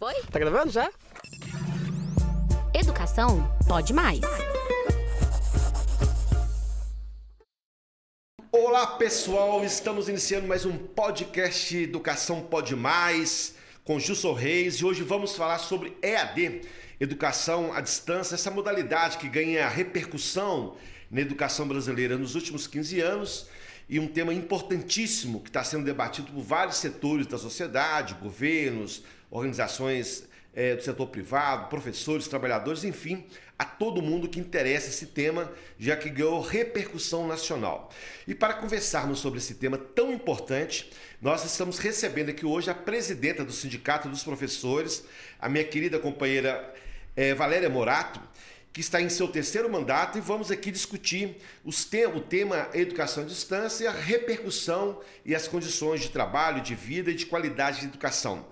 foi? Tá gravando já? Educação pode mais. Olá pessoal, estamos iniciando mais um podcast Educação Pode Mais com Gilson Reis e hoje vamos falar sobre EAD, Educação à Distância, essa modalidade que ganha repercussão na educação brasileira nos últimos 15 anos e um tema importantíssimo que está sendo debatido por vários setores da sociedade, governos, organizações do setor privado, professores, trabalhadores, enfim, a todo mundo que interessa esse tema, já que ganhou repercussão nacional. E para conversarmos sobre esse tema tão importante, nós estamos recebendo aqui hoje a presidenta do Sindicato dos Professores, a minha querida companheira Valéria Morato, que está em seu terceiro mandato, e vamos aqui discutir o tema educação à distância, a repercussão e as condições de trabalho, de vida e de qualidade de educação.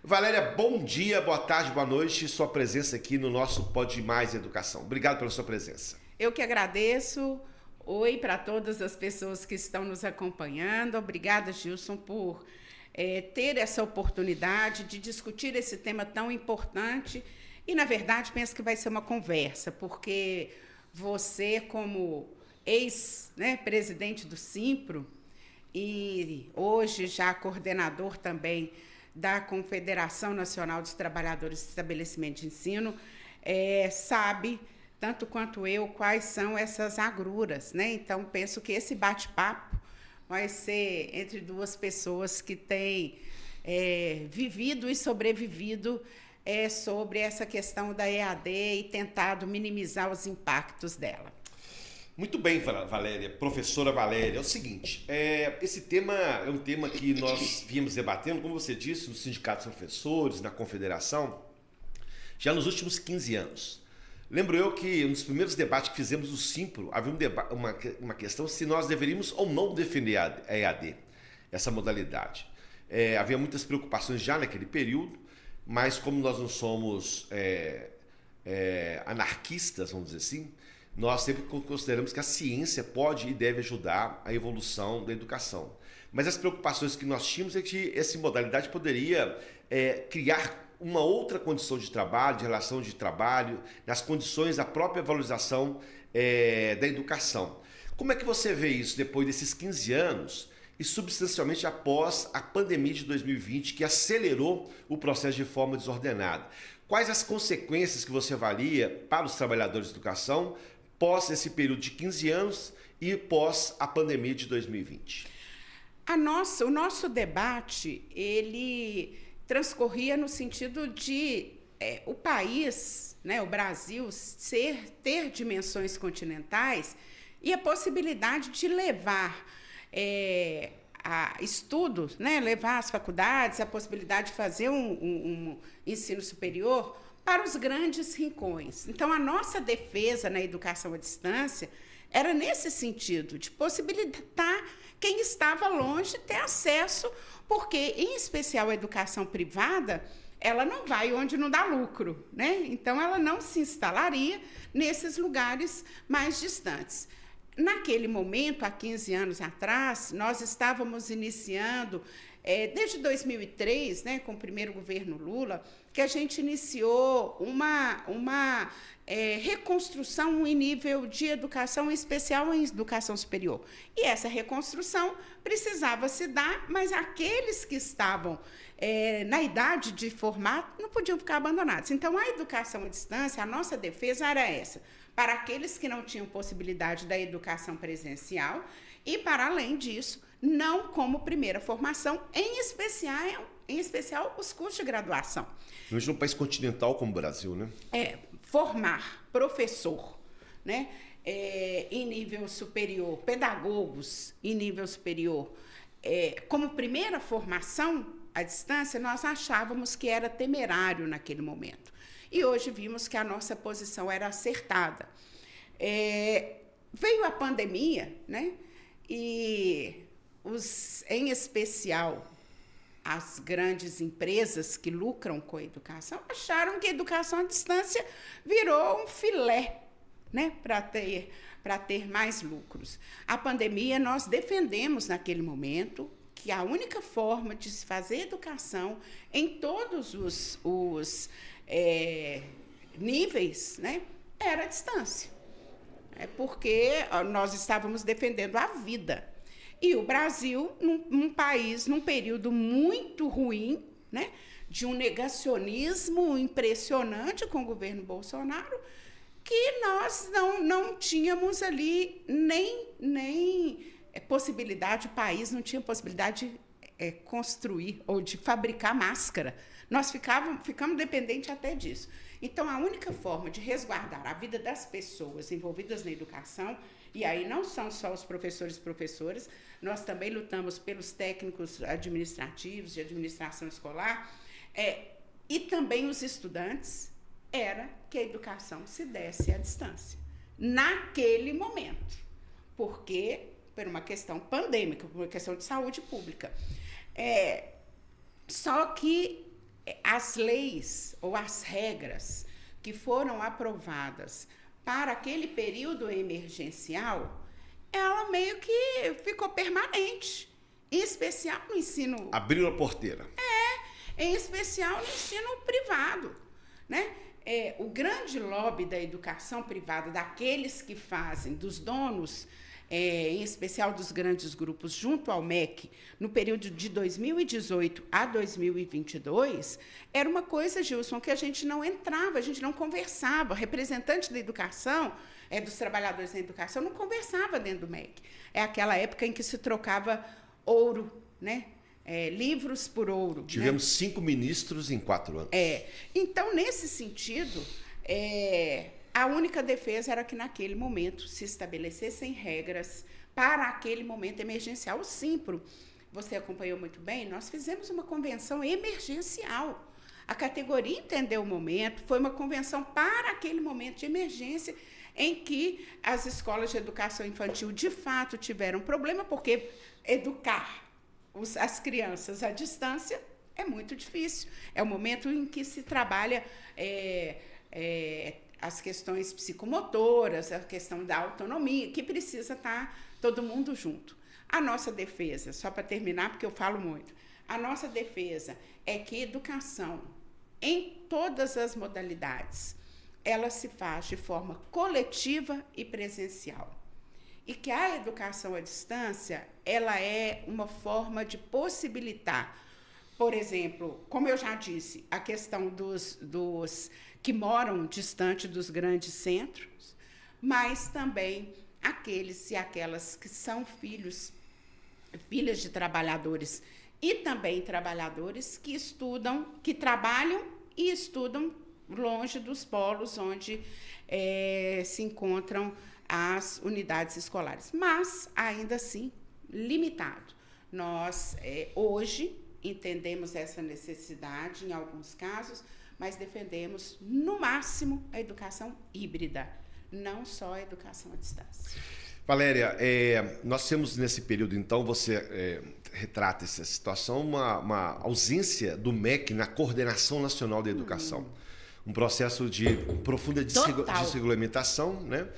Valéria, bom dia, boa tarde, boa noite, sua presença aqui no nosso Pode Mais Educação. Obrigado pela sua presença. Eu que agradeço. Oi para todas as pessoas que estão nos acompanhando. Obrigada, Gilson, por ter essa oportunidade de discutir esse tema tão importante. E, na verdade, penso que vai ser uma conversa, porque você, como ex-presidente do Simpro e hoje já coordenador também da Confederação Nacional dos Trabalhadores de Estabelecimento de Ensino, sabe, tanto quanto eu, quais são essas agruras, né? Então, penso que esse bate-papo vai ser entre duas pessoas que têm vivido e sobrevivido sobre essa questão da EAD e tentado minimizar os impactos dela. Muito bem, Valéria, professora Valéria. É o seguinte, esse tema é um tema que nós viemos debatendo, como você disse, nos sindicatos de professores, na confederação, já nos últimos 15 anos. Lembro eu que nos primeiros debates que fizemos no Simpro, havia uma questão se nós deveríamos ou não defender a EAD, essa modalidade. Havia muitas preocupações já naquele período, mas como nós não somos anarquistas, vamos dizer assim, nós sempre consideramos que a ciência pode e deve ajudar a evolução da educação. Mas as preocupações que nós tínhamos é que essa modalidade poderia criar uma outra condição de trabalho, de relação de trabalho, nas condições da própria valorização da educação. Como é que você vê isso depois desses 15 anos e substancialmente após a pandemia de 2020, que acelerou o processo de forma desordenada? Quais as consequências que você avalia para os trabalhadores de educação pós esse período de 15 anos e pós a pandemia de 2020? O nosso debate, ele transcorria no sentido de o país, né, o Brasil, ter dimensões continentais e a possibilidade de levar a estudos, né, levar às faculdades, a possibilidade de fazer um ensino superior para os grandes rincões. Então, a nossa defesa na educação à distância era nesse sentido, de possibilitar quem estava longe ter acesso, porque, em especial, a educação privada, ela não vai onde não dá lucro, né? Então, ela não se instalaria nesses lugares mais distantes. Naquele momento, há 15 anos atrás, nós estávamos iniciando, desde 2003, né, com o primeiro governo Lula, que a gente iniciou uma reconstrução em nível de educação, em especial em educação superior. E essa reconstrução precisava se dar, mas aqueles que estavam na idade de formar não podiam ficar abandonados. Então, a educação à distância, a nossa defesa era essa, para aqueles que não tinham possibilidade da educação presencial e, para além disso, não como primeira formação, em especial os cursos de graduação. Hoje num país continental como o Brasil, né? Formar professor, né, em nível superior, pedagogos em nível superior, como primeira formação à distância, nós achávamos que era temerário naquele momento. E hoje vimos que a nossa posição era acertada. Veio a pandemia, né? E em especial as grandes empresas que lucram com a educação acharam que a educação à distância virou um filé, né? Para ter mais lucros. A pandemia nós defendemos naquele momento que a única forma de se fazer educação em todos os níveis, né, era a distância. É porque nós estávamos defendendo a vida. E o Brasil, num país, num período muito ruim, né, de um negacionismo impressionante com o governo Bolsonaro, que nós não tínhamos ali nem possibilidade, o país não tinha possibilidade de construir ou de fabricar máscara. Nós ficamos dependentes até disso. Então, a única forma de resguardar a vida das pessoas envolvidas na educação, e aí não são só os professores e professoras, nós também lutamos pelos técnicos administrativos, de administração escolar, e também os estudantes, era que a educação se desse à distância, naquele momento, porque, por uma questão pandêmica, por uma questão de saúde pública. Só que as leis ou as regras que foram aprovadas para aquele período emergencial, ela meio que ficou permanente, em especial no ensino... Abriu a porteira. Em especial no ensino privado, né? O grande lobby da educação privada, daqueles que fazem, dos donos, em especial dos grandes grupos, junto ao MEC, no período de 2018 a 2022, era uma coisa, Gilson, que a gente não entrava, a gente não conversava. Representante da educação, dos trabalhadores da educação, não conversava dentro do MEC. É aquela época em que se trocava ouro, né? Livros por ouro. Tivemos 5 ministros em 4 anos. Então, nesse sentido, a única defesa era que, naquele momento, se estabelecessem regras para aquele momento emergencial. O Simpro, você acompanhou muito bem, nós fizemos uma convenção emergencial. A categoria entendeu o momento, foi uma convenção para aquele momento de emergência em que as escolas de educação infantil, de fato, tiveram problema, porque educar as crianças à distância é muito difícil. É o momento em que se trabalha as questões psicomotoras, a questão da autonomia, que precisa estar todo mundo junto. A nossa defesa, só para terminar, porque eu falo muito, a nossa defesa é que educação, em todas as modalidades, ela se faz de forma coletiva e presencial. E que a educação à distância, ela é uma forma de possibilitar, por exemplo, como eu já disse, a questão dos que moram distante dos grandes centros, mas também aqueles e aquelas que são filhas de trabalhadores e também trabalhadores que estudam, que trabalham e estudam longe dos polos onde se encontram as unidades escolares, mas, ainda assim, limitado. Nós, hoje, entendemos essa necessidade em alguns casos, mas defendemos, no máximo, a educação híbrida, não só a educação à distância. Valéria, nós temos nesse período, então, você retrata essa situação, uma ausência do MEC na Coordenação Nacional da Educação. Um processo de profunda desregulamentação, né?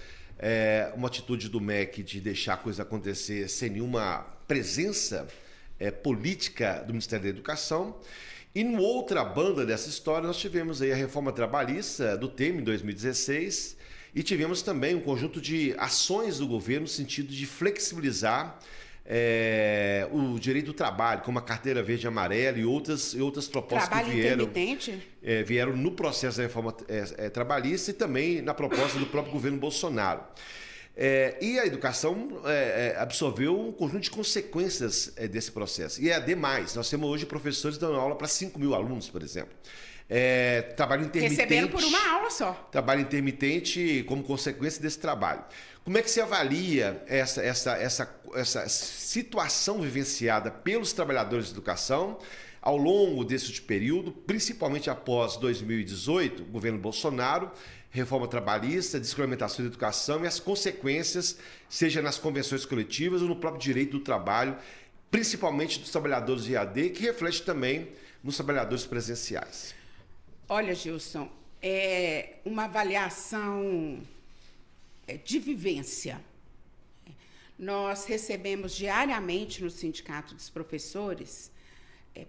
Uma atitude do MEC de deixar a coisa acontecer sem nenhuma presença política do Ministério da Educação. E, em outra banda dessa história, nós tivemos aí a reforma trabalhista do Temer em 2016 e tivemos também um conjunto de ações do governo no sentido de flexibilizar o direito do trabalho, como a carteira verde e amarela e outras propostas trabalho que vieram, vieram no processo da reforma trabalhista e também na proposta do próprio governo Bolsonaro. E a educação absorveu um conjunto de consequências desse processo. E demais, nós temos hoje professores dando aula para 5 mil alunos, por exemplo. Trabalho intermitente. Recebendo por uma aula só. Trabalho intermitente como consequência desse trabalho. Como é que se avalia essa situação vivenciada pelos trabalhadores de educação ao longo desse período, principalmente após 2018, governo Bolsonaro, reforma trabalhista, desregulamentação da educação e as consequências, seja nas convenções coletivas ou no próprio direito do trabalho, principalmente dos trabalhadores de EAD, que reflete também nos trabalhadores presenciais? Olha, Gilson, uma avaliação de vivência. Nós recebemos diariamente no Sindicato dos Professores,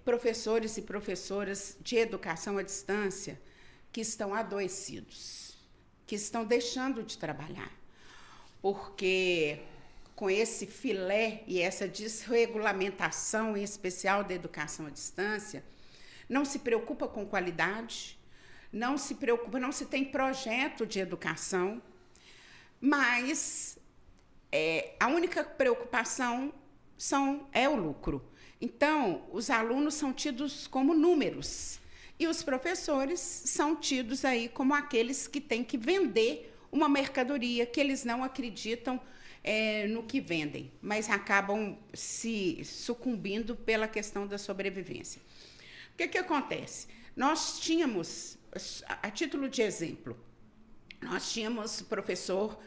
professores e professoras de educação à distância que estão adoecidos, que estão deixando de trabalhar, porque com esse filé e essa desregulamentação, em especial da educação à distância, não se preocupa com qualidade, não se preocupa, não se tem projeto de educação, mas a única preocupação é o lucro. Então, os alunos são tidos como números e os professores são tidos aí como aqueles que têm que vender uma mercadoria que eles não acreditam no que vendem, mas acabam se sucumbindo pela questão da sobrevivência. O que acontece? Nós tínhamos, a título de exemplo, nós tínhamos professor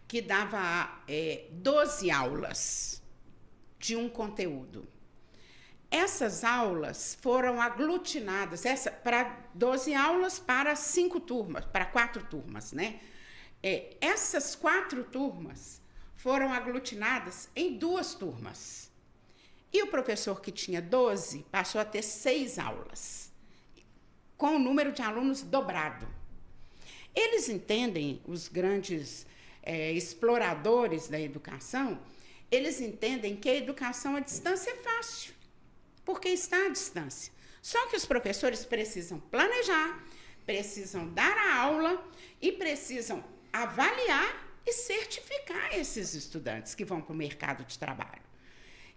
que dava 12 aulas de um conteúdo. Essas aulas foram aglutinadas, para 12 aulas para 5 turmas, para 4 turmas, né? Essas 4 turmas foram aglutinadas em 2 turmas. E o professor que tinha 12 passou a ter 6 aulas, com o número de alunos dobrado. Eles entendem, os grandes exploradores da educação, eles entendem que a educação à distância é fácil, porque está à distância. Só que os professores precisam planejar, precisam dar a aula e precisam avaliar e certificar esses estudantes que vão para o mercado de trabalho.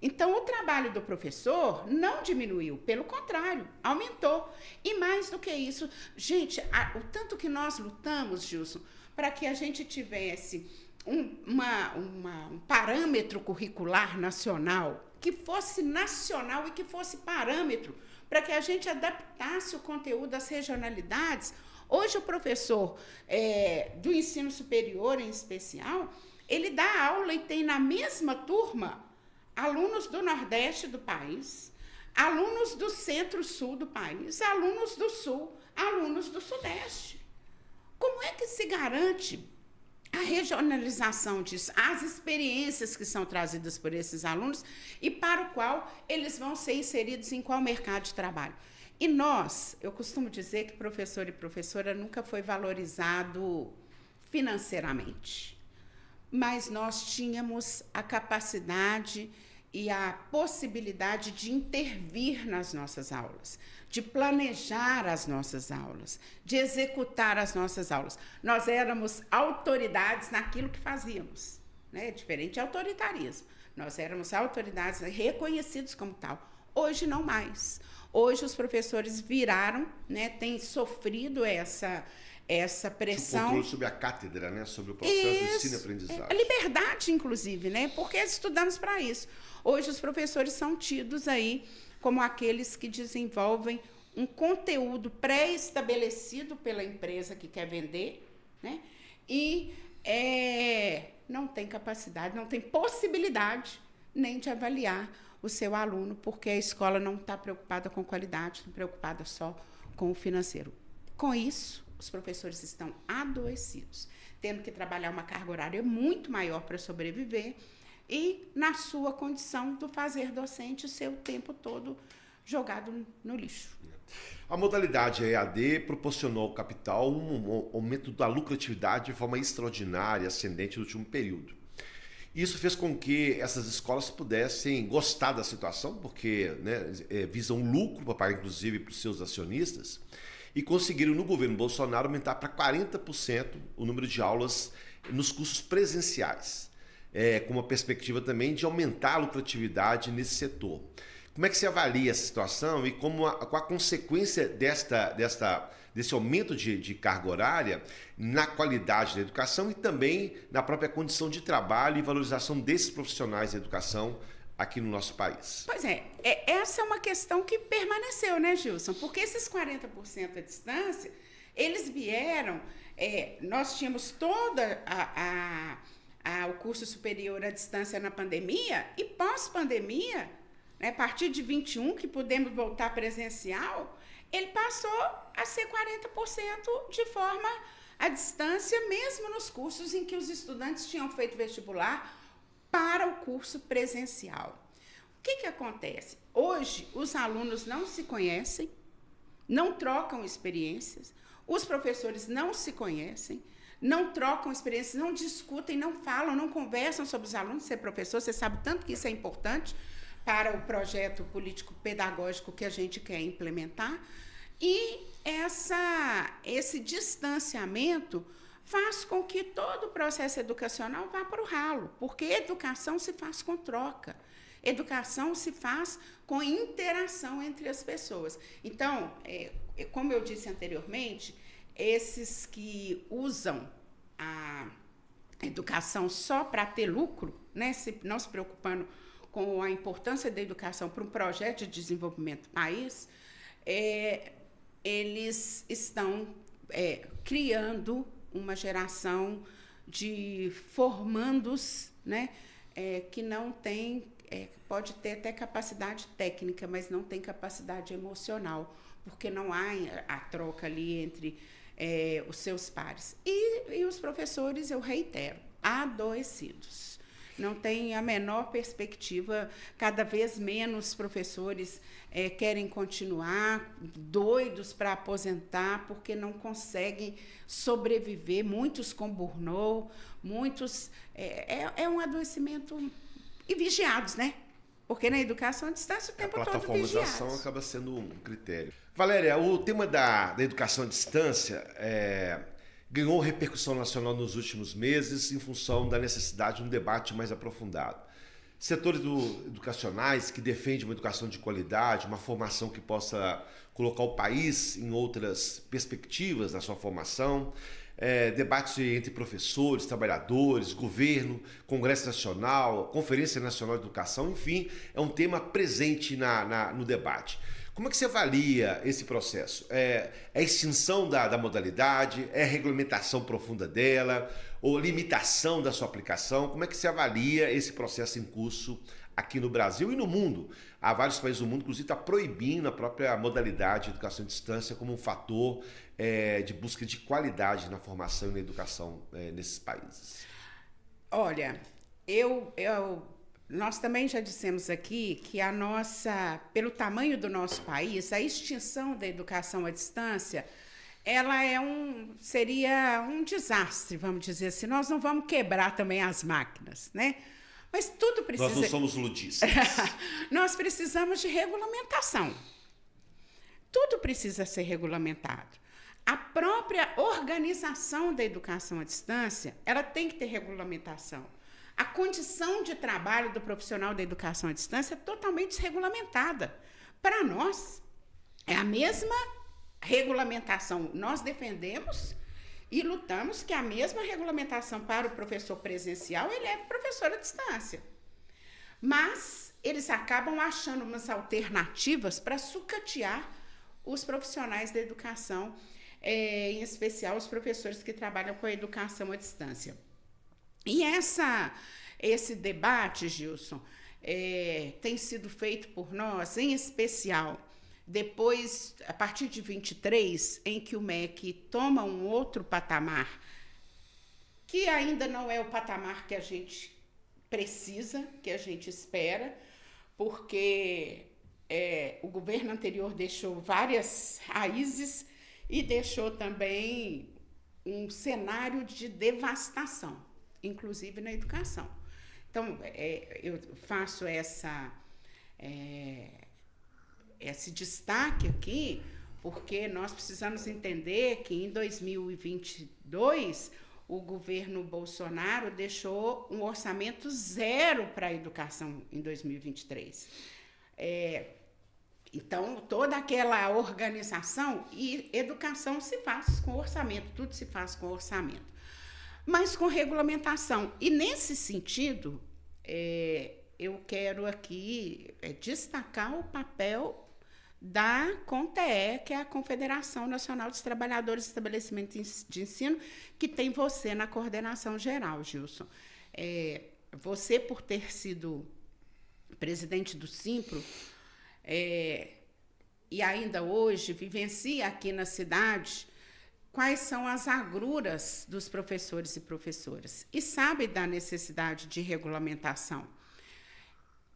Então, o trabalho do professor não diminuiu, pelo contrário, aumentou. E mais do que isso, gente, o tanto que nós lutamos, Gilson, para que a gente tivesse um parâmetro curricular nacional, que fosse nacional e que fosse parâmetro, para que a gente adaptasse o conteúdo às regionalidades. Hoje, o professor do ensino superior, em especial, ele dá aula e tem na mesma turma alunos do Nordeste do país, alunos do Centro-Sul do país, alunos do Sul, alunos do Sudeste. Como é que se garante a regionalização disso, as experiências que são trazidas por esses alunos e para o qual eles vão ser inseridos em qual mercado de trabalho? E eu costumo dizer que professor e professora nunca foi valorizado financeiramente, mas nós tínhamos a capacidade e a possibilidade de intervir nas nossas aulas, de planejar as nossas aulas, de executar as nossas aulas. Nós éramos autoridades naquilo que fazíamos, né? Diferente de autoritarismo. Nós éramos autoridades reconhecidos como tal. Hoje, não mais. Hoje, os professores viraram, né, têm sofrido essa pressão. O controle sobre a cátedra, né? Sobre o processo de ensino e aprendizagem. A liberdade, inclusive, né? Porque estudamos para isso. Hoje, os professores são tidos aí como aqueles que desenvolvem um conteúdo pré-estabelecido pela empresa que quer vender, né? E não tem capacidade, não tem possibilidade nem de avaliar o seu aluno, porque a escola não está preocupada com qualidade, está preocupada só com o financeiro. Com isso, os professores estão adoecidos, tendo que trabalhar uma carga horária muito maior para sobreviver e, na sua condição do fazer docente, o seu tempo todo jogado no lixo. A modalidade EAD proporcionou ao capital um aumento da lucratividade de forma extraordinária, ascendente no último período. Isso fez com que essas escolas pudessem gostar da situação, porque, né, visam lucro para pagar, inclusive, para os seus acionistas, e conseguiram, no governo Bolsonaro, aumentar para 40% o número de aulas nos cursos presenciais, com uma perspectiva também de aumentar a lucratividade nesse setor. Como é que você avalia essa situação e qual a consequência desse aumento de carga horária na qualidade da educação e também na própria condição de trabalho e valorização desses profissionais da educação aqui no nosso país? Pois essa é uma questão que permaneceu, né, Gilson? Porque esses 40% à distância, eles vieram, nós tínhamos toda o curso superior à distância na pandemia e pós-pandemia, né, a partir de 21, que pudemos voltar presencial, ele passou a ser 40% de forma à distância, mesmo nos cursos em que os estudantes tinham feito vestibular para o curso presencial. O que acontece? Hoje, os alunos não se conhecem, não trocam experiências, os professores não se conhecem, não trocam experiências, não discutem, não falam, não conversam sobre os alunos. Ser professor, você sabe tanto que isso é importante para o projeto político-pedagógico que a gente quer implementar. E esse distanciamento faz com que todo o processo educacional vá para o ralo, porque educação se faz com troca, educação se faz com interação entre as pessoas. Então, como eu disse anteriormente, esses que usam a educação só para ter lucro, né, não se preocupando com a importância da educação para um projeto de desenvolvimento do país, eles estão criando uma geração de formandos, né, que não tem, pode ter até capacidade técnica, mas não tem capacidade emocional, porque não há a troca ali entre os seus pares. E os professores, eu reitero, adoecidos. Não tem a menor perspectiva, cada vez menos professores querem continuar, doidos para aposentar, porque não conseguem sobreviver, muitos com burnout, muitos... É um adoecimento... E vigiados, né? Porque na educação à distância o tempo todo vigiados. A plataformização acaba sendo um critério. Valéria, o tema da educação à distância ganhou repercussão nacional nos últimos meses em função da necessidade de um debate mais aprofundado. Setores educacionais que defendem uma educação de qualidade, uma formação que possa colocar o país em outras perspectivas na sua formação, debates entre professores, trabalhadores, governo, Congresso Nacional, Conferência Nacional de Educação, enfim, é um tema presente no debate. Como é que você avalia esse processo? É a extinção da modalidade? É a regulamentação profunda dela? Ou limitação da sua aplicação? Como é que você avalia esse processo em curso aqui no Brasil e no mundo? Há vários países do mundo, inclusive, está proibindo a própria modalidade de educação à distância como um fator de busca de qualidade na formação e na educação nesses países. Olha, nós também já dissemos aqui que pelo tamanho do nosso país, a extinção da educação à distância, ela seria um desastre, vamos dizer assim. Nós não vamos quebrar também as máquinas, né? Mas tudo precisa... Nós não somos ludistas. Nós precisamos de regulamentação. Tudo precisa ser regulamentado. A própria organização da educação à distância, ela tem que ter regulamentação. A condição de trabalho do profissional da educação à distância é totalmente desregulamentada. Para nós, é a mesma regulamentação. Nós defendemos e lutamos que a mesma regulamentação para o professor presencial, ele é professor à distância. Mas eles acabam achando umas alternativas para sucatear os profissionais da educação, em especial os professores que trabalham com a educação à distância. E esse debate, Gilson, tem sido feito por nós, em especial, depois, a partir de 23, em que o MEC toma um outro patamar, que ainda não é o patamar que a gente precisa, que a gente espera, porque o governo anterior deixou várias raízes e deixou também um cenário de devastação, inclusive na educação. Então, eu faço esse destaque aqui, porque nós precisamos entender que em 2022 o governo Bolsonaro deixou um orçamento zero para a educação em 2023. Então, toda aquela organização e educação se faz com orçamento, tudo se faz com orçamento, mas com regulamentação. E, nesse sentido, eu quero aqui destacar o papel da CONTEE, que é a Confederação Nacional dos Trabalhadores de Estabelecimentos de Ensino, que tem você na coordenação geral, Gilson. Você, por ter sido presidente do Simpro, e ainda hoje vivencia aqui na cidade quais são as agruras dos professores e professoras e sabe da necessidade de regulamentação.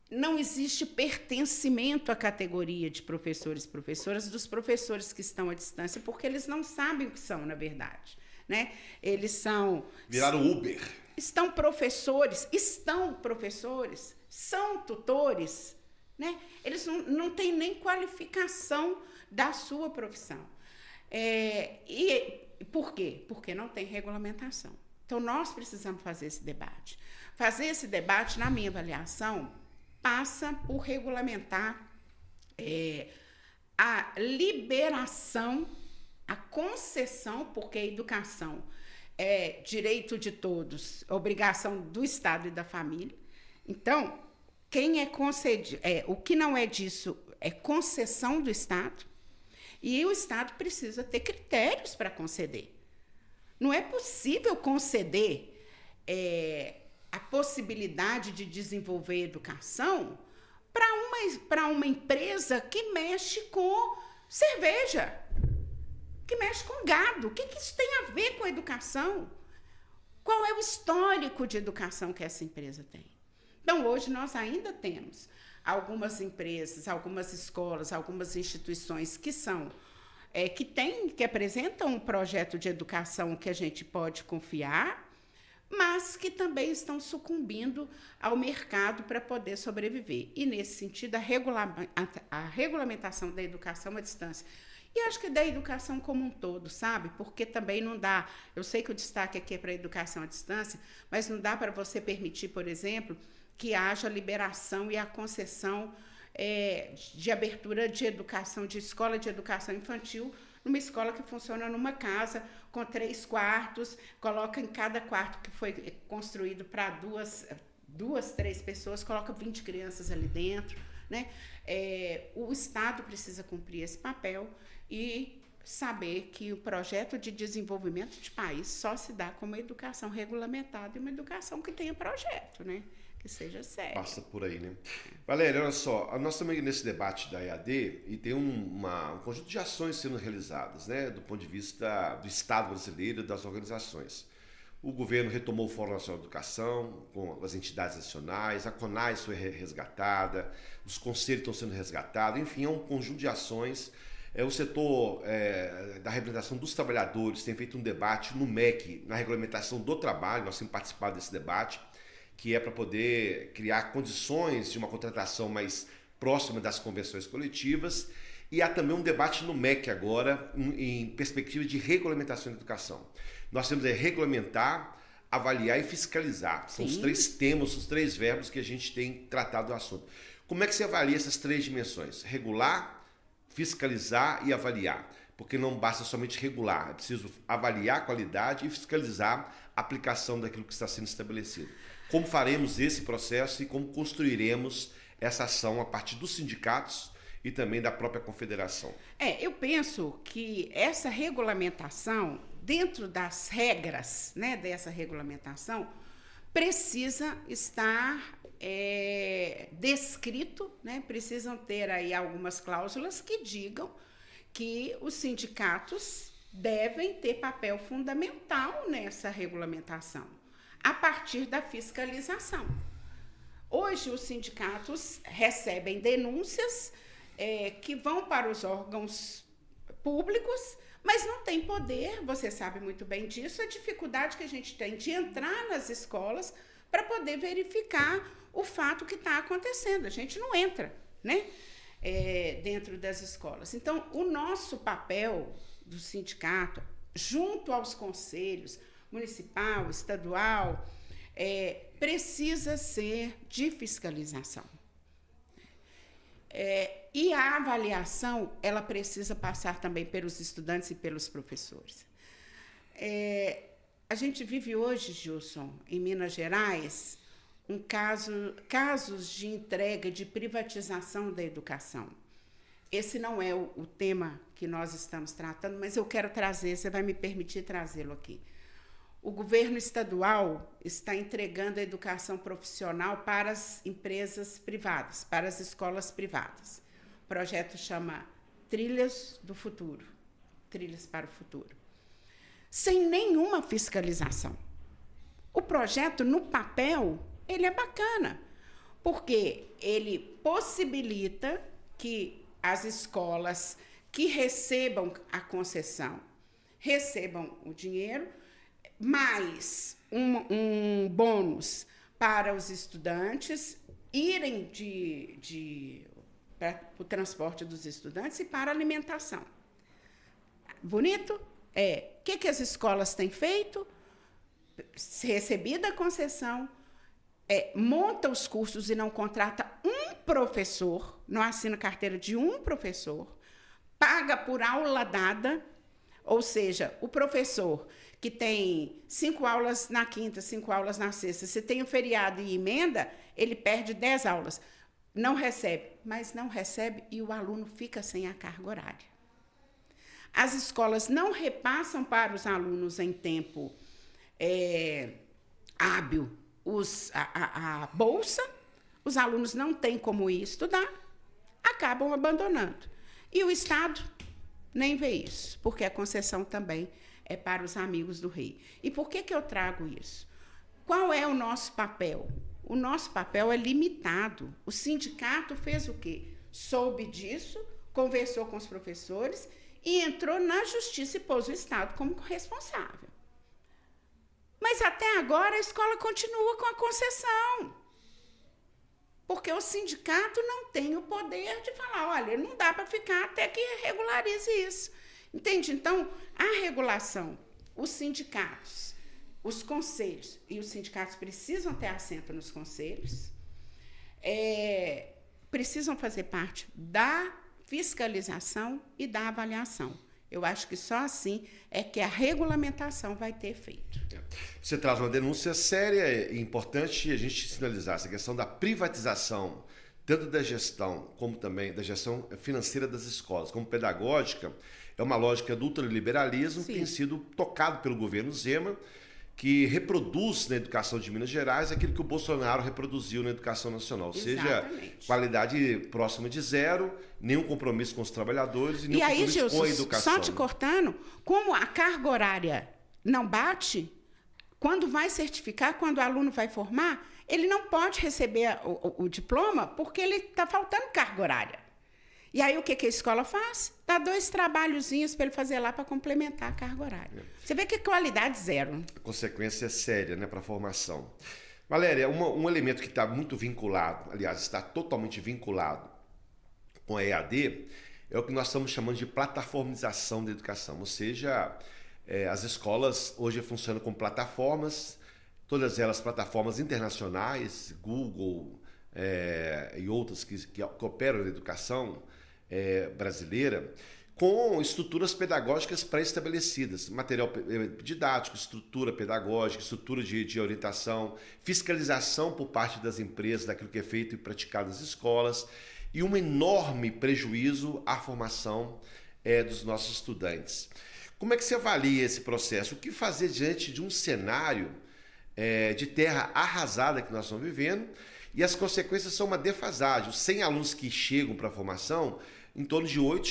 Não existe pertencimento à categoria de professores e professoras dos professores que estão à distância, porque eles não sabem o que são, na verdade, né? Eles são... Viraram Uber. Estão professores, são tutores, né? Eles não têm nem qualificação da sua profissão. E por quê? Porque não tem regulamentação. Então, nós precisamos fazer esse debate. Fazer esse debate, na minha avaliação, passa por regulamentar a liberação, a concessão, porque a educação é direito de todos, obrigação do Estado e da família. Então, quem é concedido, o que não é disso é concessão do Estado, e o Estado precisa ter critérios para conceder. Não é possível conceder a possibilidade de desenvolver educação para uma empresa que mexe com cerveja, que mexe com gado. O que isso tem a ver com a educação? Qual é o histórico de educação que essa empresa tem? Então, hoje, nós ainda temos algumas empresas, algumas escolas, algumas instituições que apresentam um projeto de educação que a gente pode confiar, mas que também estão sucumbindo ao mercado para poder sobreviver. E, nesse sentido, a regulamentação da educação à distância. E acho que da educação como um todo, sabe? Porque também não dá... Eu sei que o destaque aqui é para a educação à distância, mas não dá para você permitir, por exemplo, que haja liberação e a concessão de abertura de educação, de escola de educação infantil, numa escola que funciona numa casa com 3 quartos, coloca em cada quarto que foi construído para 3 pessoas, coloca 20 crianças ali dentro, né? O Estado precisa cumprir esse papel e saber que o projeto de desenvolvimento de país só se dá com uma educação regulamentada e uma educação que tenha projeto, né? Que seja sério. Passa por aí, né? Valéria, olha só, nós estamos nesse debate da EAD e tem um conjunto de ações sendo realizadas, né? Do ponto de vista do Estado brasileiro e das organizações. O governo retomou o Fórum Nacional de Educação com as entidades nacionais, a CONAS foi resgatada, os conselhos estão sendo resgatados, enfim, é um conjunto de ações. O setor da representação dos trabalhadores tem feito um debate no MEC, na regulamentação do trabalho, nós temos participado desse debate, que é para poder criar condições de uma contratação mais próxima das convenções coletivas. E há também um debate no MEC agora, em perspectiva de regulamentação da educação. Nós temos regulamentar, avaliar e fiscalizar. São os 3 temas, os 3 verbos que a gente tem tratado do assunto. Como é que você avalia essas 3 dimensões? Regular, fiscalizar e avaliar. Porque não basta somente regular, é preciso avaliar a qualidade e fiscalizar a aplicação daquilo que está sendo estabelecido. Como faremos esse processo e como construiremos essa ação a partir dos sindicatos e também da própria confederação? Eu penso que essa regulamentação, dentro das regras, né, dessa regulamentação, precisa estar descrito, né, precisam ter aí algumas cláusulas que digam que os sindicatos devem ter papel fundamental nessa regulamentação, a partir da fiscalização. Hoje, os sindicatos recebem denúncias que vão para os órgãos públicos, mas não tem poder, você sabe muito bem disso, a dificuldade que a gente tem de entrar nas escolas para poder verificar o fato que está acontecendo. A gente não entra, né, dentro das escolas. Então, o nosso papel do sindicato, junto aos conselhos municipal, estadual, precisa ser de fiscalização. E a avaliação, ela precisa passar também pelos estudantes e pelos professores. A gente vive hoje, Gilson, em Minas Gerais, casos de entrega, de privatização da educação. Esse não é o tema que nós estamos tratando, mas eu quero trazer, você vai me permitir trazê-lo aqui. O governo estadual está entregando a educação profissional para as empresas privadas, para as escolas privadas. O projeto chama Trilhas do Futuro, Trilhas para o Futuro. sem nenhuma fiscalização. O projeto, no papel, ele é bacana, porque ele possibilita que as escolas que recebam a concessão recebam o dinheiro, mais um bônus para os estudantes irem para o transporte dos estudantes e para a alimentação. Bonito? O que as escolas têm feito? Recebida a concessão, monta os cursos e não contrata um professor, não assina carteira de um professor, paga por aula dada, ou seja, o professor que tem 5 aulas na quinta, 5 aulas na sexta, se tem o feriado e emenda, ele perde 10 aulas. Não recebe, mas não recebe e o aluno fica sem a carga horária. As escolas não repassam para os alunos em tempo hábil a bolsa, os alunos não têm como ir estudar, acabam abandonando. E o Estado nem vê isso, porque a concessão também é para os amigos do rei. E por que eu trago isso? Qual é o nosso papel? O nosso papel é limitado. O sindicato fez o quê? Soube disso, conversou com os professores e entrou na justiça e pôs o Estado como responsável. Mas até agora a escola continua com a concessão. Porque o sindicato não tem o poder de falar, olha, não dá para ficar até que regularize isso. Entende? Então, a regulação, os sindicatos, os conselhos, e os sindicatos precisam ter assento nos conselhos, precisam fazer parte da fiscalização e da avaliação. Eu acho que só assim é que a regulamentação vai ter efeito. Você traz uma denúncia séria e importante a gente sinalizar essa questão da privatização, tanto da gestão como também da gestão financeira das escolas, como pedagógica. É uma lógica do ultraliberalismo que tem sido tocado pelo governo Zema, que reproduz na educação de Minas Gerais aquilo que o Bolsonaro reproduziu na educação nacional. Ou seja, qualidade próxima de zero, nenhum compromisso com os trabalhadores e nenhum compromisso Gilson, com a educação. Só te cortando, como a carga horária não bate, quando vai certificar, quando o aluno vai formar, ele não pode receber o diploma porque ele está faltando carga horária. E aí o que a escola faz? Dá 2 trabalhozinhos para ele fazer lá para complementar a carga horária. Você vê que qualidade zero. A consequência é séria, né, para a formação. Valéria, um elemento que está muito vinculado, aliás, está totalmente vinculado com a EAD, é o que nós estamos chamando de plataformização da educação. Ou seja, as escolas hoje funcionam como plataformas, todas elas plataformas internacionais, Google e outras que operam na educação brasileira, com estruturas pedagógicas pré-estabelecidas, material didático, estrutura pedagógica, estrutura de orientação, fiscalização por parte das empresas daquilo que é feito e praticado nas escolas e um enorme prejuízo à formação dos nossos estudantes. Como é que você avalia esse processo? O que fazer diante de um cenário de terra arrasada que nós estamos vivendo? E as consequências são uma defasagem. Os 100 alunos que chegam para a formação, em torno de 8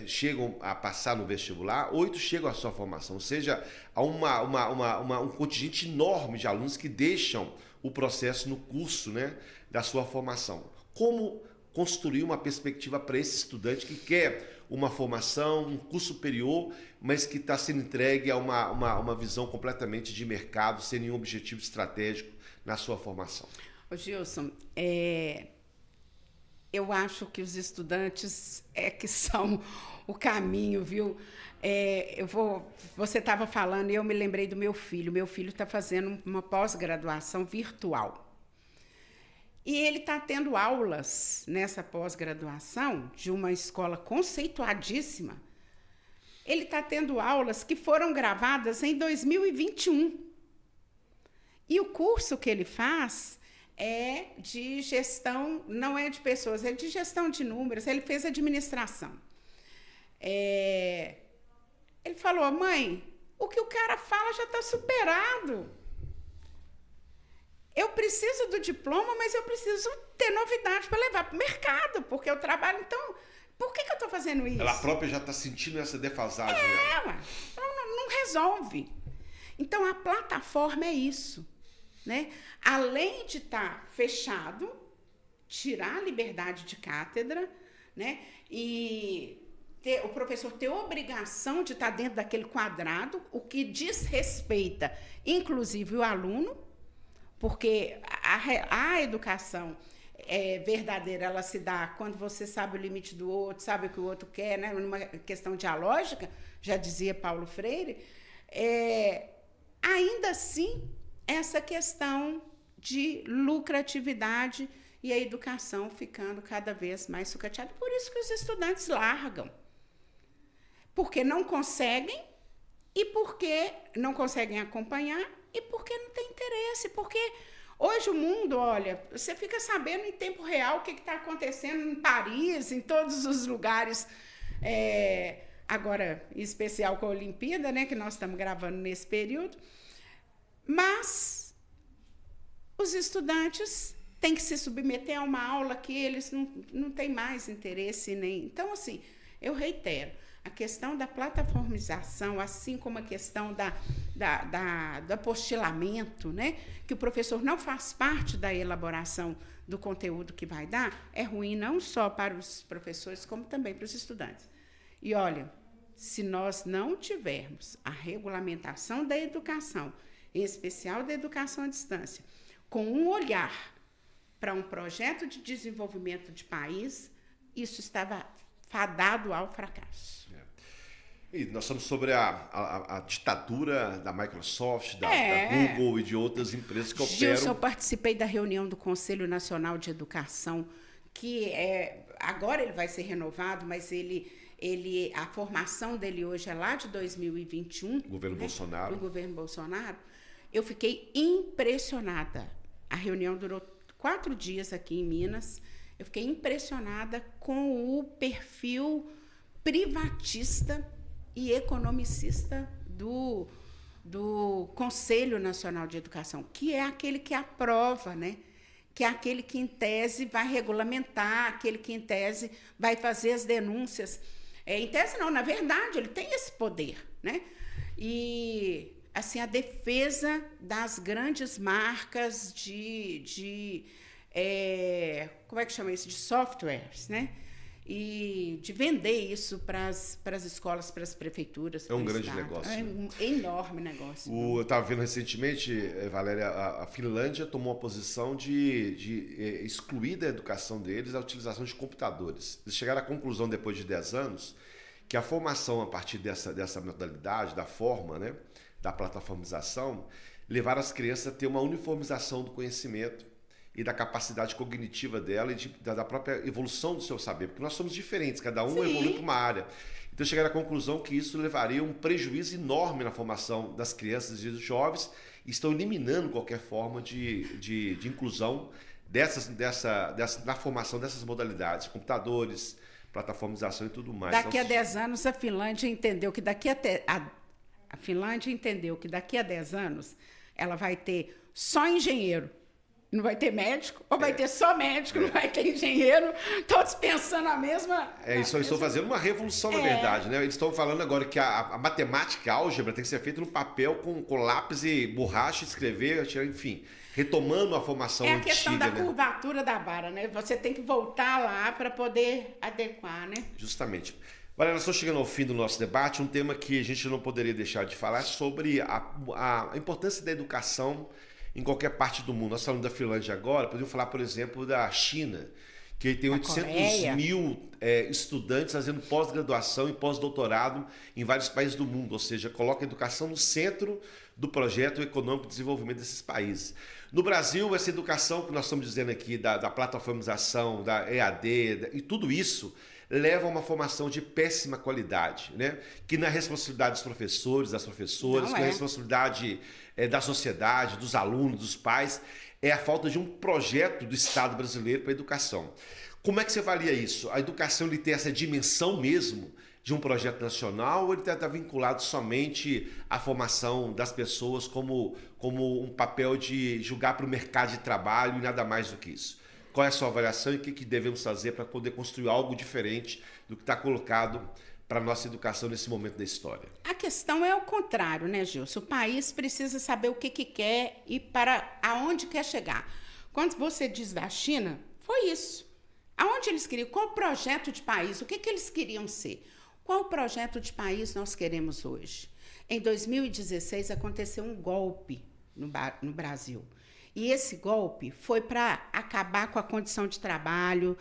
chegam a passar no vestibular, 8 chegam à sua formação. Ou seja, há um contingente enorme de alunos que deixam o processo no curso, né, da sua formação. Como construir uma perspectiva para esse estudante que quer uma formação, um curso superior, mas que está sendo entregue a uma visão completamente de mercado, sem nenhum objetivo estratégico na sua formação? Ô Gilson, eu acho que os estudantes que são o caminho, viu? Você estava falando e eu me lembrei do meu filho. Meu filho está fazendo uma pós-graduação virtual. E ele está tendo aulas nessa pós-graduação de uma escola conceituadíssima. Ele está tendo aulas que foram gravadas em 2021. E o curso que ele faz é de gestão, não é de pessoas, é de gestão de números. Ele fez administração. Ele falou, mãe, o que o cara fala já está superado. Eu preciso do diploma, mas eu preciso ter novidade para levar para o mercado, porque eu trabalho. Então, por que eu estou fazendo isso? Ela própria já está sentindo essa defasagem. Não resolve. Então, a plataforma é isso, né? Além de estar fechado, tirar a liberdade de cátedra, né? E o professor ter obrigação de estar dentro daquele quadrado, o que desrespeita, inclusive, o aluno, porque a educação verdadeira, ela se dá quando você sabe o limite do outro, sabe o que o outro quer, né? Numa questão dialógica, já dizia Paulo Freire. Ainda assim, essa questão de lucratividade e a educação ficando cada vez mais sucateada. Por isso que os estudantes largam. Porque não conseguem, e porque não conseguem acompanhar, e porque não tem interesse. Porque hoje o mundo, olha, você fica sabendo em tempo real o que está acontecendo em Paris, em todos os lugares. Agora, em especial com a Olimpíada, né, que nós estamos gravando nesse período. Mas os estudantes têm que se submeter a uma aula que eles não têm mais interesse nem. Então, assim, eu reitero, a questão da plataformização, assim como a questão do apostilamento, né, que o professor não faz parte da elaboração do conteúdo que vai dar, é ruim não só para os professores, como também para os estudantes. E, olha, se nós não tivermos a regulamentação da educação, em especial da educação à distância, com um olhar para um projeto de desenvolvimento de país, isso estava fadado ao fracasso. E nós estamos sobre a ditadura da Microsoft, da Google e de outras empresas que operam. Gilson, eu participei da reunião do Conselho Nacional de Educação, que agora ele vai ser renovado, mas a formação dele hoje é lá de 2021. Governo Bolsonaro. Do governo Bolsonaro. Eu fiquei impressionada. A reunião durou 4 dias aqui em Minas. Eu fiquei impressionada com o perfil privatista e economicista do Conselho Nacional de Educação, que é aquele que aprova, né? Que é aquele que, em tese, vai regulamentar, aquele que, em tese, vai fazer as denúncias. Em tese, não, na verdade, ele tem esse poder, né? E, assim, a defesa das grandes marcas como é que chama isso? De softwares, né? E de vender isso para as escolas, para as prefeituras. É um grande negócio. É um enorme negócio. Eu estava vendo recentemente, Valéria, a Finlândia tomou a posição de excluir da educação deles a utilização de computadores. Eles chegaram à conclusão, depois de 10 anos, que a formação a partir dessa modalidade, da forma, né, da plataformização, levaram as crianças a ter uma uniformização do conhecimento e da capacidade cognitiva dela e da própria evolução do seu saber, porque nós somos diferentes, cada um evolui para uma área. Então, chegaram à conclusão que isso levaria um prejuízo enorme na formação das crianças e dos jovens e estão eliminando qualquer forma de inclusão na formação dessas modalidades, computadores, plataformização e tudo mais. Daqui a 10 anos, a Finlândia entendeu que daqui a 10 anos ela vai ter só engenheiro. Não vai ter médico, ou vai ter só médico, não vai ter engenheiro, todos pensando a mesma... Isso, eles estão fazendo uma revolução, na verdade, né? Eles estão falando agora que a matemática, a álgebra, tem que ser feita no papel com lápis e borracha, escrever, enfim, retomando a formação antiga. É a questão da curvatura da vara, né? Você tem que voltar lá para poder adequar, né? Justamente. Olha, nós estamos chegando ao fim do nosso debate, um tema que a gente não poderia deixar de falar sobre a importância da educação em qualquer parte do mundo. Nós falamos da Finlândia agora, podemos falar, por exemplo, da China, que tem 800 mil estudantes fazendo pós-graduação e pós-doutorado em vários países do mundo, ou seja, coloca a educação no centro do projeto econômico de desenvolvimento desses países. No Brasil, essa educação que nós estamos dizendo aqui, da plataformização, da EAD, e tudo isso leva a uma formação de péssima qualidade, né? Que não é responsabilidade dos professores, das professoras, não é responsabilidade da sociedade, dos alunos, dos pais, é a falta de um projeto do Estado brasileiro para a educação. Como é que você avalia isso? A educação ele tem essa dimensão mesmo de um projeto nacional ou ele está vinculado somente à formação das pessoas como um papel de julgar para o mercado de trabalho e nada mais do que isso? Qual é a sua avaliação e o que devemos fazer para poder construir algo diferente do que está colocado para a nossa educação nesse momento da história? A questão é o contrário, né, Gilson? O país precisa saber o que quer e para aonde quer chegar. Quando você diz da China, foi isso. Aonde eles queriam? Qual o projeto de país? O que eles queriam ser? Qual projeto de país nós queremos hoje? Em 2016, aconteceu um golpe no Brasil. E esse golpe foi para acabar com a condição de trabalho.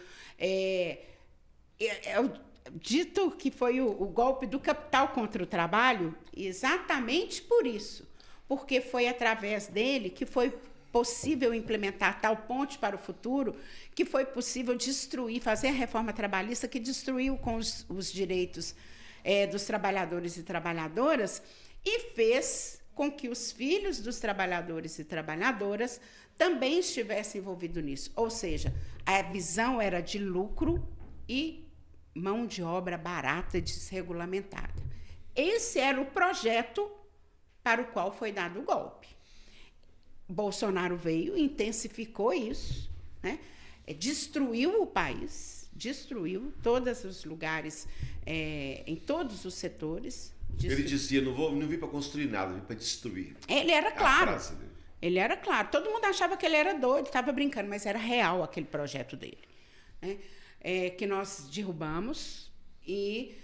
Dito que foi o golpe do capital contra o trabalho, exatamente por isso. Porque foi através dele que foi possível implementar tal ponte para o futuro, que foi possível destruir, fazer a reforma trabalhista que destruiu com os direitos dos trabalhadores e trabalhadoras e fez com que os filhos dos trabalhadores e trabalhadoras também estivessem envolvidos nisso. Ou seja, a visão era de lucro e mão de obra barata e desregulamentada. Esse era o projeto para o qual foi dado o golpe. Bolsonaro veio, intensificou isso, né? Destruiu o país, destruiu todos os lugares, em todos os setores. Ele dizia, não vim para construir nada, vim para destruir. Ele era claro. Ele era claro. Todo mundo achava que ele era doido, estava brincando, mas era real aquele projeto dele, né? Que nós derrubamos e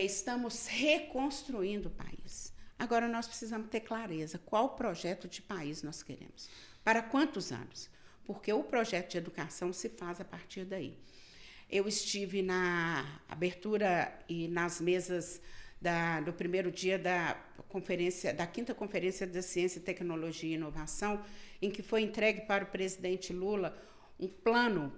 estamos reconstruindo o país. Agora, nós precisamos ter clareza qual projeto de país nós queremos. Para quantos anos? Porque o projeto de educação se faz a partir daí. Eu estive na abertura e nas mesas do primeiro dia da 5ª Conferência da Ciência, Tecnologia e Inovação, em que foi entregue para o presidente Lula um plano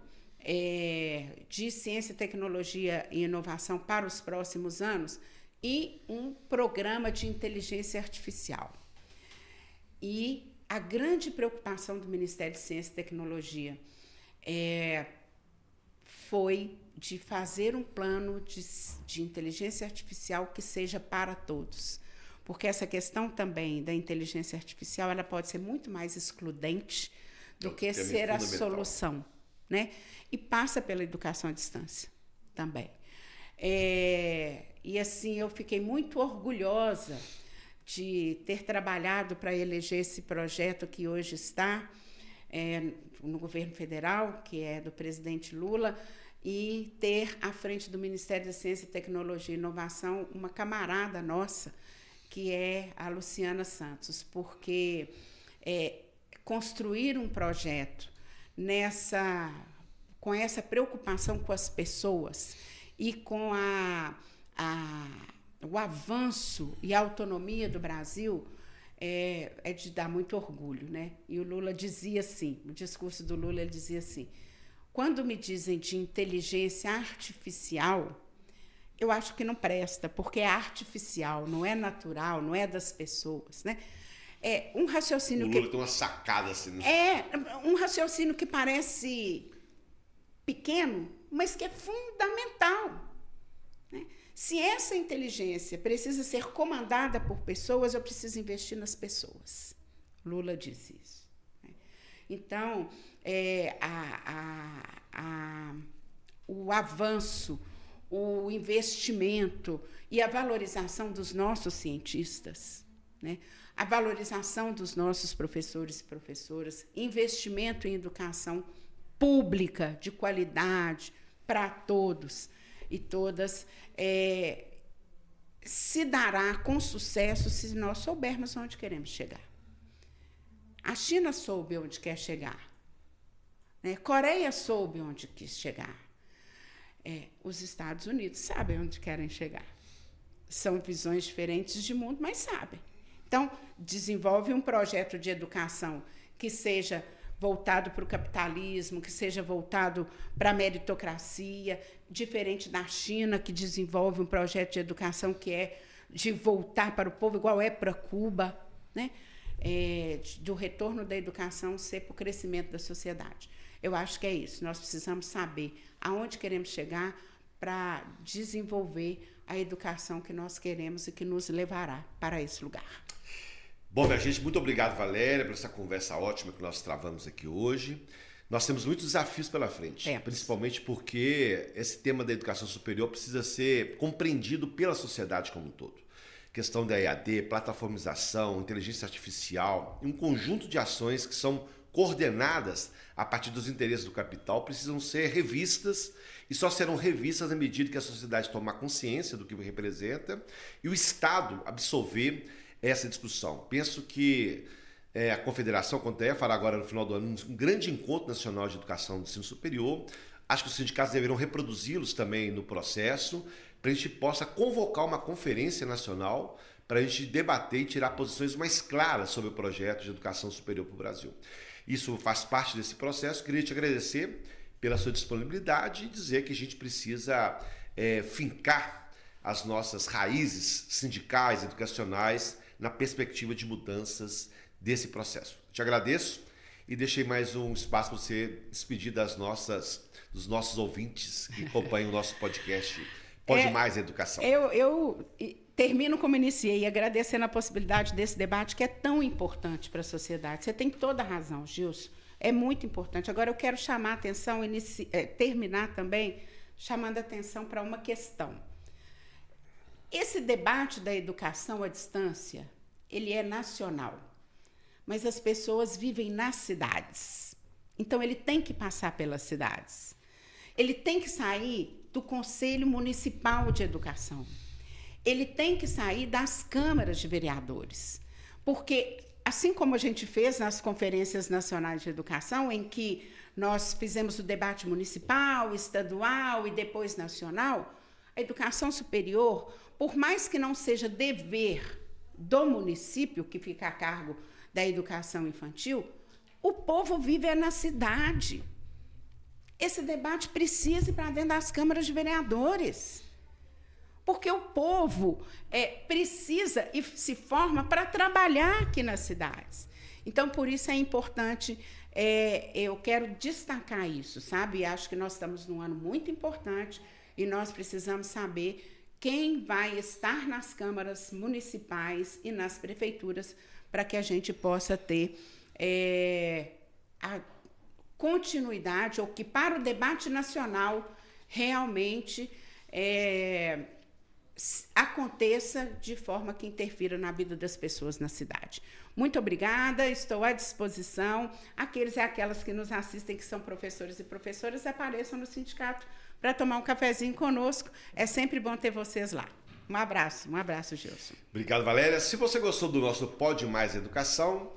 de ciência, tecnologia e inovação para os próximos anos e um programa de inteligência artificial. E a grande preocupação do Ministério de Ciência e Tecnologia foi de fazer um plano de inteligência artificial que seja para todos. Porque essa questão também da inteligência artificial ela pode ser muito mais excludente do que ser a solução, né? E passa pela educação à distância também. E assim, eu fiquei muito orgulhosa de ter trabalhado para eleger esse projeto que hoje está no governo federal, que é do presidente Lula, e ter à frente do Ministério da Ciência, Tecnologia e Inovação uma camarada nossa, que é a Luciana Santos, porque construir um projeto com essa preocupação com as pessoas e com o avanço e a autonomia do Brasil é de dar muito orgulho, né? E o Lula dizia assim, o discurso do Lula ele dizia assim: quando me dizem de inteligência artificial, eu acho que não presta, porque é artificial, não é natural, não é das pessoas, né? É um raciocínio o Lula tem uma sacada assim. Né? Um raciocínio que parece pequeno, mas que é fundamental. Né? Se essa inteligência precisa ser comandada por pessoas, eu preciso investir nas pessoas. Lula diz isso. Né? Então, o avanço, o investimento e a valorização dos nossos cientistas, né? A valorização dos nossos professores e professoras, investimento em educação pública, de qualidade, para todos e todas, se dará com sucesso se nós soubermos onde queremos chegar. A China soube onde quer chegar. Né? Coreia soube onde quis chegar. Os Estados Unidos sabem onde querem chegar. São visões diferentes de mundo, mas sabem. Então, desenvolve um projeto de educação que seja voltado para o capitalismo, que seja voltado para a meritocracia, diferente da China, que desenvolve um projeto de educação que é de voltar para o povo, igual é para Cuba, né? Do retorno da educação ser para o crescimento da sociedade. Eu acho que é isso. Nós precisamos saber aonde queremos chegar para desenvolver a educação que nós queremos e que nos levará para esse lugar. Bom, minha gente, muito obrigado, Valéria, por essa conversa ótima que nós travamos aqui hoje. Nós temos muitos desafios pela frente, principalmente porque esse tema da educação superior precisa ser compreendido pela sociedade como um todo. questão da EAD, plataformização, inteligência artificial, um conjunto de ações que são coordenadas a partir dos interesses do capital, precisam ser revistas e só serão revistas à medida que a sociedade tomar consciência do que representa e o Estado absorver essa discussão. Penso que a Confederação, quando fará agora no final do ano, um grande encontro nacional de educação do ensino superior. Acho que os sindicatos deverão reproduzi-los também no processo, para a gente possa convocar uma conferência nacional para a gente debater e tirar posições mais claras sobre o projeto de educação superior para o Brasil. Isso faz parte desse processo. Queria te agradecer pela sua disponibilidade e dizer que a gente precisa fincar as nossas raízes sindicais, educacionais, na perspectiva de mudanças desse processo. Te agradeço e deixei mais um espaço para você despedir dos nossos ouvintes que acompanham o nosso podcast Pode Mais Educação. Eu termino como iniciei, agradecendo a possibilidade desse debate que é tão importante para a sociedade. Você tem toda a razão, Gilson. É muito importante. Agora eu quero chamar a atenção, terminar também chamando a atenção para uma questão. Esse debate da educação à distância, ele é nacional, mas as pessoas vivem nas cidades. Então, ele tem que passar pelas cidades. Ele tem que sair do Conselho Municipal de Educação. Ele tem que sair das câmaras de vereadores. Porque, assim como a gente fez nas conferências nacionais de educação, em que nós fizemos o debate municipal, estadual e depois nacional, a educação superior, por mais que não seja dever do município, que fica a cargo da educação infantil, o povo vive na cidade. Esse debate precisa ir para dentro das câmaras de vereadores, porque o povo precisa e se forma para trabalhar aqui nas cidades. Então, por isso é importante, eu quero destacar isso, sabe? Acho que nós estamos num ano muito importante e nós precisamos saber quem vai estar nas câmaras municipais e nas prefeituras para que a gente possa ter a continuidade, ou que para o debate nacional realmente aconteça de forma que interfira na vida das pessoas na cidade. Muito obrigada, estou à disposição. Aqueles e aquelas que nos assistem, que são professores e professoras, apareçam no sindicato para tomar um cafezinho conosco. É sempre bom ter vocês lá. Um abraço, Gilson. Obrigado, Valéria. Se você gostou do nosso Pode Mais Educação,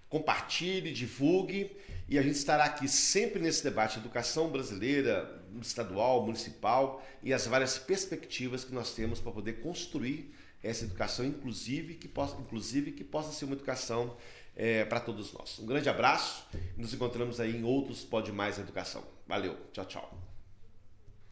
compartilhe, divulgue, e a gente estará aqui sempre nesse debate de educação brasileira, estadual, municipal, e as várias perspectivas que nós temos para poder construir essa educação, inclusive que possa ser uma educação para todos nós. Um grande abraço, nos encontramos aí em outros Pode Mais Educação. Valeu, tchau, tchau.